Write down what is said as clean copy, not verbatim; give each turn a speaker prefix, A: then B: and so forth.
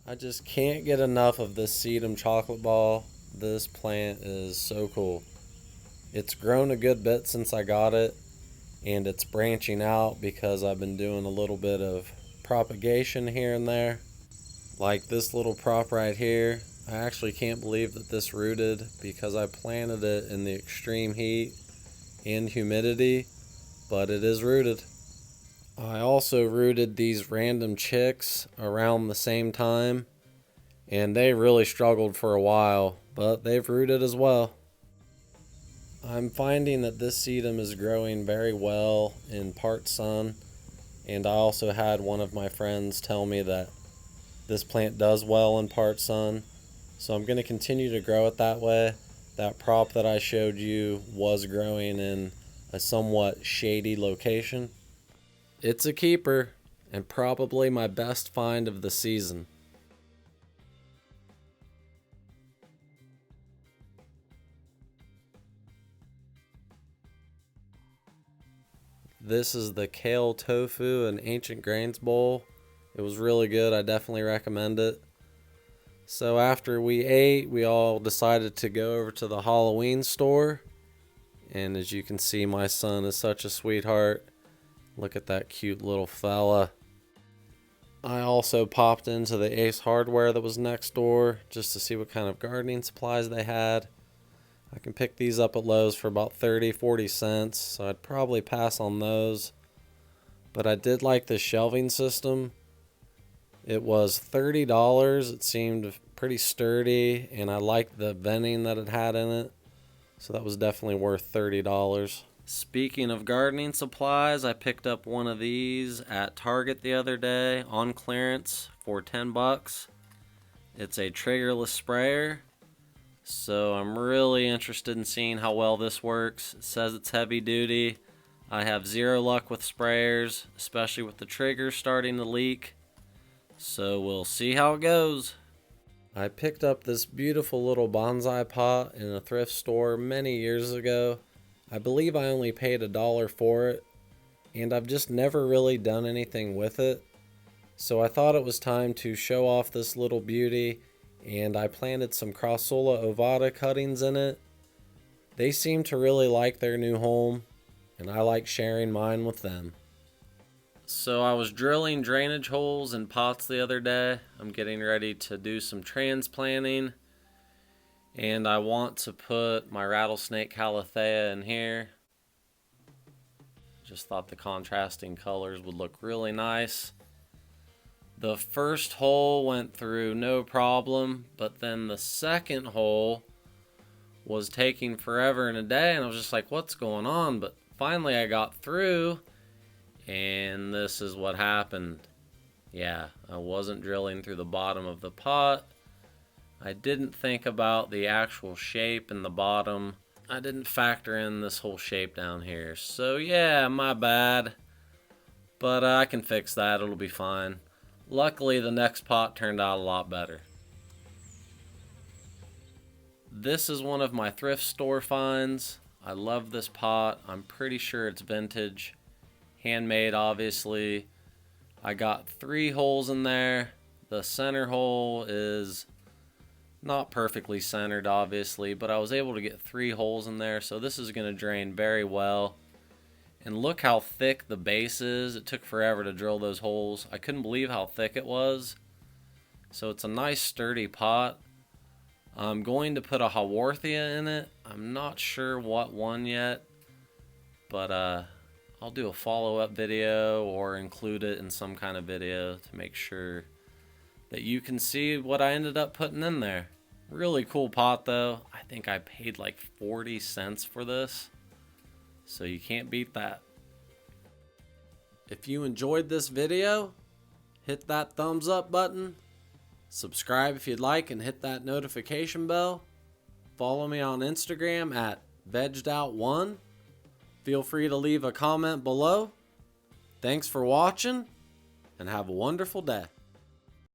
A: I just can't get enough of this SEDUM chocolate ball. This plant is so cool. It's grown a good bit since I got it, and it's branching out because I've been doing a little bit of propagation here and there. Like this little prop right here. I actually can't believe that this rooted because I planted it in the extreme heat and humidity, but it is rooted. I also rooted these random chicks around the same time, and they really struggled for a while, but they've rooted as well. I'm finding that this sedum is growing very well in part sun, and I also had one of my friends tell me that this plant does well in part sun, so I'm going to continue to grow it that way. That prop that I showed you was growing in a somewhat shady location. It's a keeper, and probably my best find of the season. This is the kale tofu and ancient grains bowl. It was really good. I definitely recommend it. So after we ate, we all decided to go over to the Halloween store. And as you can see, my son is such a sweetheart. Look at that cute little fella. I also popped into the Ace Hardware that was next door just to see what kind of gardening supplies they had. I can pick these up at Lowe's for about 30-40 cents, so I'd probably pass on those. But I did like the shelving system. It was $30. It seemed pretty sturdy, and I liked the venting that it had in it. So that was definitely worth $30. Speaking of gardening supplies, I picked up one of these at Target the other day on clearance for 10 bucks. It's a triggerless sprayer. So I'm really interested in seeing how well this works. It says it's heavy duty. I have zero luck with sprayers, especially with the trigger starting to leak. So we'll see how it goes. I picked up this beautiful little bonsai pot in a thrift store many years ago. I believe I only paid $1 for it, and I've just never really done anything with it. So I thought it was time to show off this little beauty, and I planted some CRASSULA OVATA cuttings in it. They seem to really like their new home, and I like sharing mine with them. So I was drilling drainage holes in pots the other day. I'm getting ready to do some transplanting, and I want to put my rattlesnake calathea in here. Just thought the contrasting colors would look really nice. The first hole went through no problem, but then the second hole was taking forever and a day, and I was just like, what's going on? But finally I got through, and this is what happened. Yeah, I wasn't drilling through the bottom of the pot. I didn't think about the actual shape in the bottom. I didn't factor in this whole shape down here. So yeah, my bad. But I can fix that, it'll be fine. Luckily, the next pot turned out a lot better. This is one of my thrift store finds. I love this pot. I'm pretty sure it's vintage. Handmade, obviously. I got 3 holes in there. The center hole is not perfectly centered, obviously, but I was able to get 3 holes in there, so this is going to drain very well. And look how thick the base is. It took forever to drill those holes. I couldn't believe how thick it was. So it's a nice sturdy pot. I'm going to put a Haworthia in it. I'm not sure what one yet, but I'll do a follow-up video or include it in some kind of video to make sure that you can see what I ended up putting in there. Really cool pot though. I think I paid like 40 cents for this. So you can't beat that. If you enjoyed this video, hit that thumbs up button. Subscribe if you'd like and hit that notification bell. Follow me on Instagram at VeggedOut1. Feel free to leave a comment below. Thanks for watching and have a wonderful day.